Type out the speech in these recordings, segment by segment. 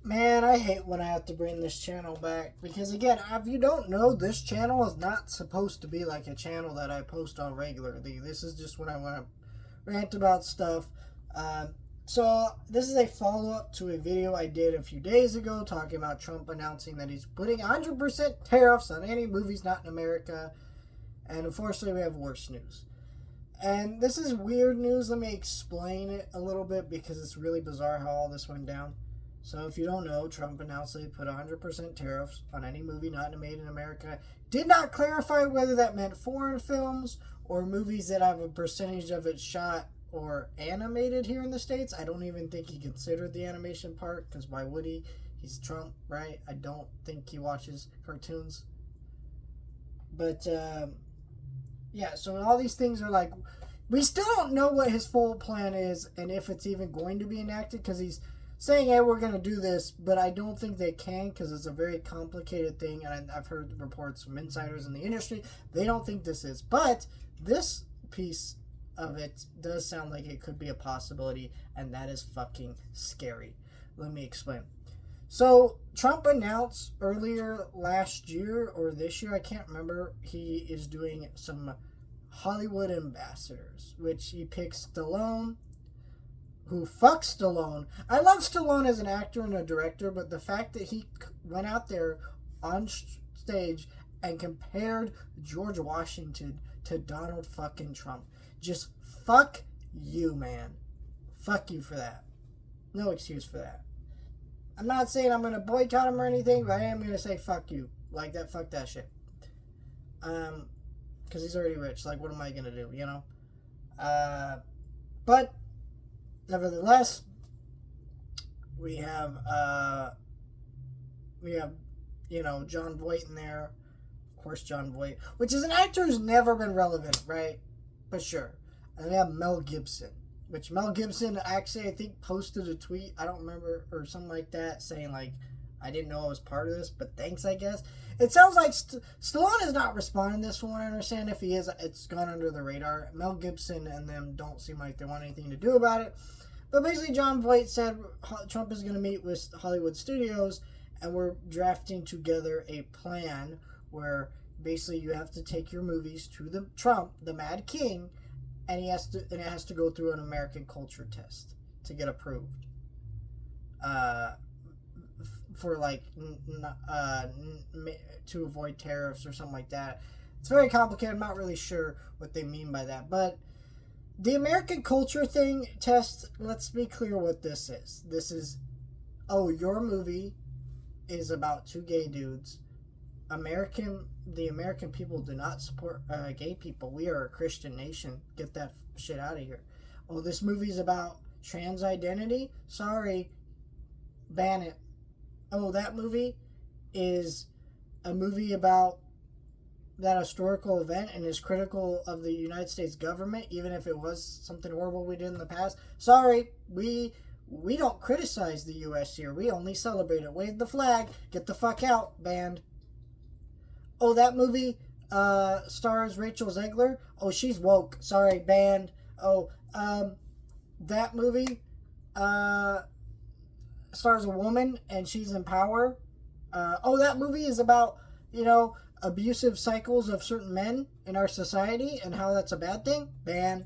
Man, I hate when I have to bring this channel back because, again, if you don't know, this channel is not supposed to be like a channel that I post on regularly. This is just when I want to rant about stuff. So this is a follow-up to a video I did a few days ago talking about Trump announcing that he's putting 100% tariffs on any movies not in America. And unfortunately, we have worse news. And this is weird news. Let me explain it a little bit because it's really bizarre how all this went down. So if you don't know, Trump announced that he put 100% tariffs on any movie not made in America. Did not clarify whether that meant foreign films or movies that have a percentage of it shot or animated here in the States. I don't even think he considered the animation part, because why would he? He's Trump, right? I don't think he watches cartoons. But, yeah, so all these things are like, we still don't know what his full plan is and if it's even going to be enacted, because he's saying, hey, we're going to do this, but I don't think they can because it's a very complicated thing, and I've heard reports from insiders in the industry. They don't think this is. But this piece of it does sound like it could be a possibility, and that is fucking scary. Let me explain. So, Trump announced earlier last year or this year, I can't remember, he is doing some Hollywood ambassadors, which he picks Stallone, who fucks Stallone. I love Stallone as an actor and a director, but the fact that he went out there on stage and compared George Washington to Donald fucking Trump. Just fuck you, man. Fuck you for that. No excuse for that. I'm not saying I'm going to boycott him or anything, but I am going to say fuck you. Like that, fuck that shit. Because he's already rich. Like, what am I going to do, you know? But nevertheless, we have you know, John Voight in there. Of course, John Voight, which is an actor who's never been relevant, right? But sure. And we have Mel Gibson, which Mel Gibson actually, I think, posted a tweet, I don't remember, or something like that, saying, like, I didn't know I was part of this, but thanks, I guess. It sounds like Stallone is not responding to this, from what I understand. If he is, it's gone under the radar. Mel Gibson and them don't seem like they want anything to do about it. But basically, John Voight said Trump is going to meet with Hollywood studios, and we're drafting together a plan where basically you have to take your movies to the Trump, the Mad King, and it has to go through an American culture test to get approved. For like to avoid tariffs or something like that. It's very complicated. I'm not really sure what they mean by that, but the American culture thing test, let's be clear what this is. This is, oh, your movie is about two gay dudes. The American people do not support gay people. We are a Christian nation. Get that shit out of here. Oh, this movie's about trans identity? Sorry. Ban it. Oh, that movie is a movie about that historical event and is critical of the United States government, even if it was something horrible we did in the past. Sorry, we don't criticize the U.S. here. We only celebrate it. Wave the flag. Get the fuck out. Banned. Oh, that movie stars Rachel Zegler. Oh, she's woke. Sorry, banned. Oh, that movie stars a woman and she's in power. Oh, that movie is about, you know, abusive cycles of certain men in our society and how that's a bad thing. Ban.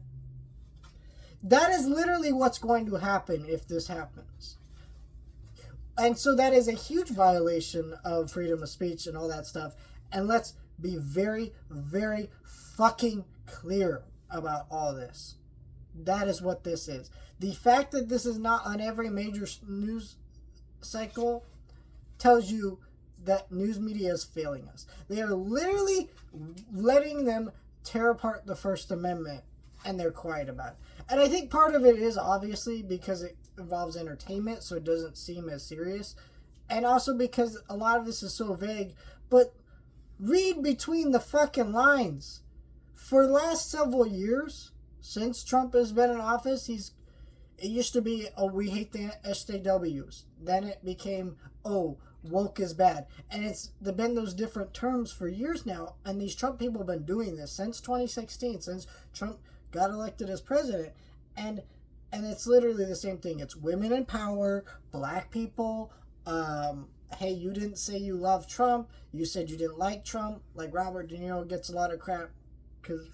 That is literally what's going to happen if this happens. And so that is a huge violation of freedom of speech and all that stuff. And let's be very, very fucking clear about all this. That is what this is. The fact that this is not on every major news cycle tells you that news media is failing us. They are literally letting them tear apart the First Amendment, and they're quiet about it. And I think part of it is obviously because it involves entertainment, so it doesn't seem as serious. And also because a lot of this is so vague. But read between the fucking lines. For the last several years, since Trump has been in office, it used to be, oh, we hate the SJWs. Then it became, oh, woke is bad. And it's been those different terms for years now. And these Trump people have been doing this since 2016, since Trump got elected as president. And it's literally the same thing. It's women in power, black people, Hey, you didn't say you love Trump. You said you didn't like Trump. Like Robert De Niro gets a lot of crap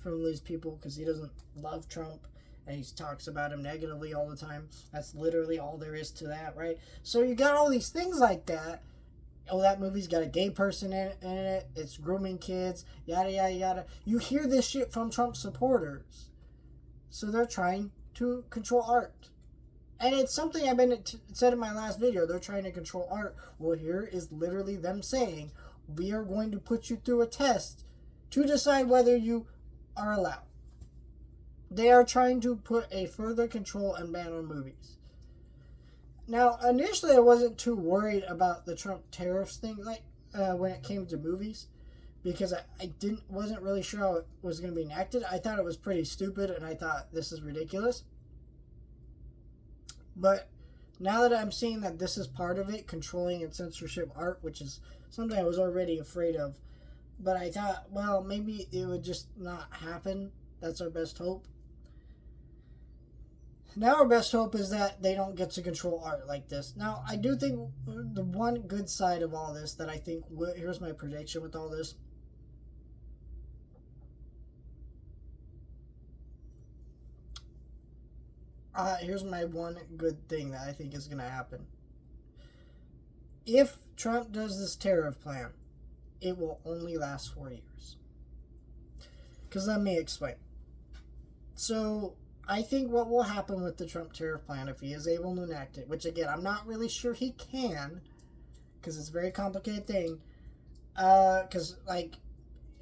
from these people because he doesn't love Trump and he talks about him negatively all the time. That's literally all there is to that, right? So you got all these things like that. Oh, that movie's got a gay person in it. It's grooming kids. Yada, yada, yada. You hear this shit from Trump supporters. So they're trying to control art. And it's something I've been said in my last video. They're trying to control art. Well, here is literally them saying, we are going to put you through a test to decide whether you are allowed. They are trying to put a further control and ban on movies. Now, initially, I wasn't too worried about the Trump tariffs thing, like when it came to movies, because I wasn't really sure how it was going to be enacted. I thought it was pretty stupid, and I thought this is ridiculous. But now that I'm seeing that this is part of it, controlling and censorship art, which is something I was already afraid of, but I thought, well, maybe it would just not happen. That's our best hope. Now our best hope is that they don't get to control art like this. Now, I do think the one good side of all this that I think, here's my prediction with all this. Here's my one good thing that I think is going to happen. If Trump does this tariff plan, it will only last 4 years. Because let me explain. So, I think what will happen with the Trump tariff plan, if he is able to enact it, which again, I'm not really sure he can, because it's a very complicated thing. Because, like,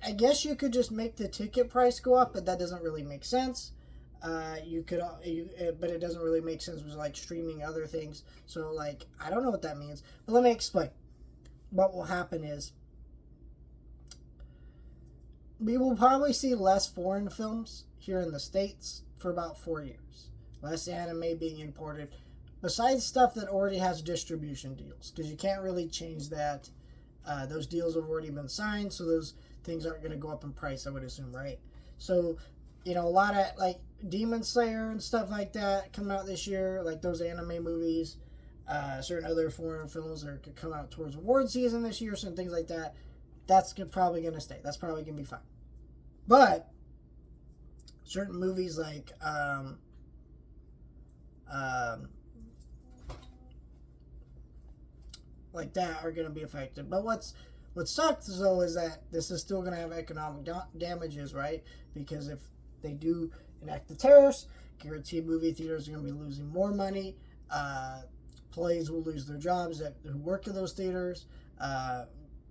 I guess you could just make the ticket price go up, but that doesn't really make sense. But it doesn't really make sense with like streaming other things. So like, I don't know what that means, but let me explain. What will happen is we will probably see less foreign films here in the States for about 4 years. Less anime being imported, besides stuff that already has distribution deals, because you can't really change that. Those deals have already been signed, so those things aren't going to go up in price, I would assume, right? So, a lot of like Demon Slayer and stuff like that come out this year, like those anime movies. Certain other foreign films that could come out towards award season this year, certain things like that. That's probably going to stay. That's probably going to be fine. But certain movies like that are going to be affected. But what sucks though is that this is still going to have economic damages, right? Because if they do enact the tariffs, guaranteed movie theaters are going to be losing more money. Plays will lose their jobs who work in those theaters.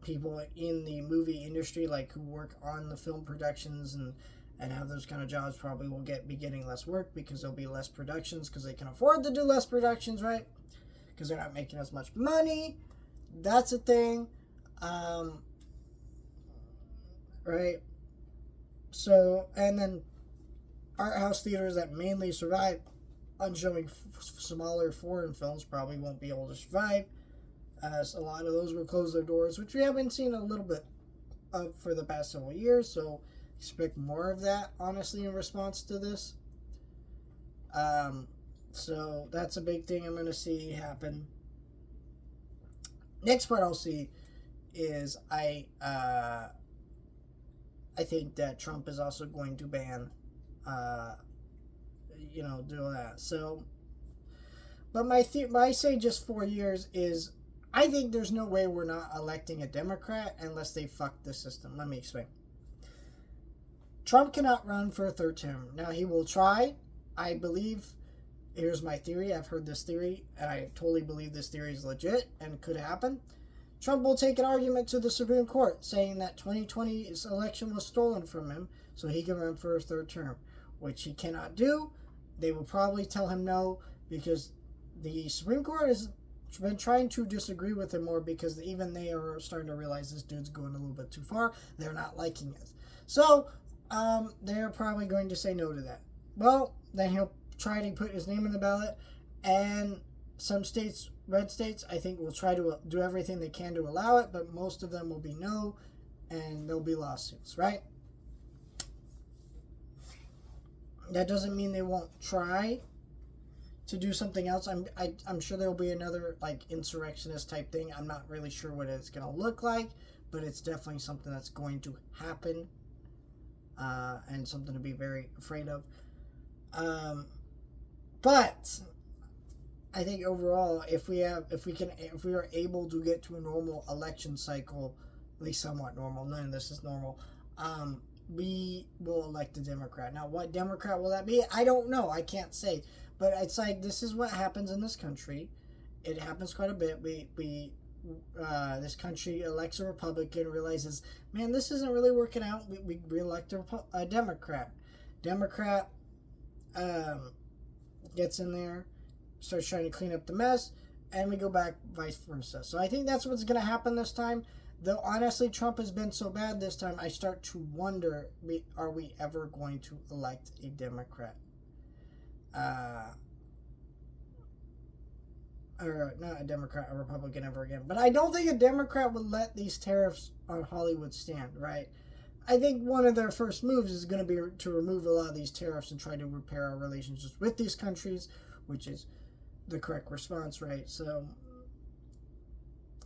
People in the movie industry, like who work on the film productions and have those kind of jobs, probably will be getting less work because there'll be less productions because they can afford to do less productions, right? Because they're not making as much money. That's a thing. Right? So, and then art house theaters that mainly survive on showing smaller foreign films probably won't be able to survive, as a lot of those will close their doors, which we haven't seen a little bit of for the past several years, so expect more of that, honestly, in response to this. So that's a big thing I'm going to see happen. Next part I'll see is I think that Trump is also going to ban do that. So, but my say just 4 years is, I think there's no way we're not electing a Democrat unless they fuck the system. Let me explain. Trump cannot run for a third term. Now, he will try. I believe, here's my theory. I've heard this theory, and I totally believe this theory is legit and could happen. Trump will take an argument to the Supreme Court saying that 2020's election was stolen from him so he can run for a third term, which he cannot do. They will probably tell him no because the Supreme Court has been trying to disagree with him more because even they are starting to realize this dude's going a little bit too far. They're not liking it. So, they're probably going to say no to that. Well, then he'll try to put his name in the ballot, and some states, red states, I think will try to do everything they can to allow it, but most of them will be no, and there'll be lawsuits, right? That doesn't mean they won't try to do something else. I'm sure there'll be another like insurrectionist type thing. I'm not really sure what it's gonna look like, but it's definitely something that's going to happen, and something to be very afraid of. But I think overall, if we are able to get to a normal election cycle, at least somewhat normal, none of this is normal, we will elect a Democrat. Now, what Democrat will that be? I don't know. I can't say. But it's like, this is what happens in this country. It happens quite a bit. This country elects a Republican, realizes, man, this isn't really working out. We re-elect a Democrat. Democrat gets in there, starts trying to clean up the mess, and we go back vice versa. So I think that's what's going to happen this time. Though honestly, Trump has been so bad this time, I start to wonder, are we ever going to elect a Democrat? Or not a Democrat, a Republican ever again. But I don't think a Democrat would let these tariffs on Hollywood stand, right? I think one of their first moves is going to be to remove a lot of these tariffs and try to repair our relationships with these countries, which is the correct response, right? So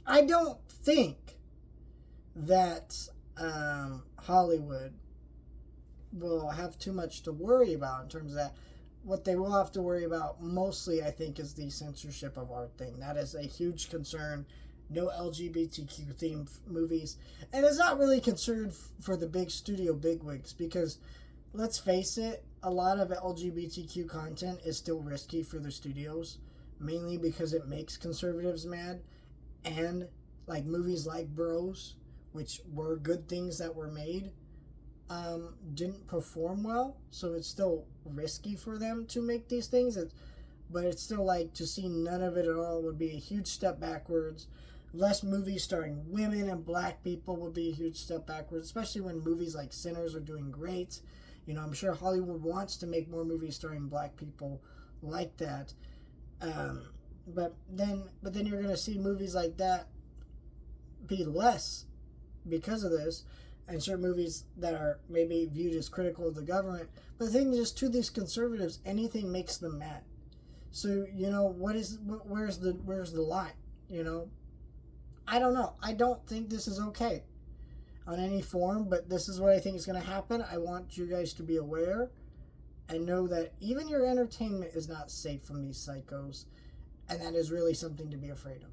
I don't think that Hollywood will have too much to worry about in terms of that. What they will have to worry about mostly, I think, is the censorship of art thing. That is a huge concern. No LGBTQ themed movies. And it's not really concerned for the big studio bigwigs, because let's face it, a lot of LGBTQ content is still risky for the studios, mainly because it makes conservatives mad. And like movies like Bros, which were good things that were made, didn't perform well, so it's still risky for them to make these things. But it's still like, to see none of it at all would be a huge step backwards. Less movies starring women and black people would be a huge step backwards, especially when movies like Sinners are doing great. You know, I'm sure Hollywood wants to make more movies starring black people like that. But then you're going to see movies like that be less because of this, and certain movies that are maybe viewed as critical of the government. But the thing is, to these conservatives, anything makes them mad. So, you know, where's the line? You know, I don't know. I don't think this is okay on any form, but this is what I think is going to happen. I want you guys to be aware and know that even your entertainment is not safe from these psychos, and that is really something to be afraid of.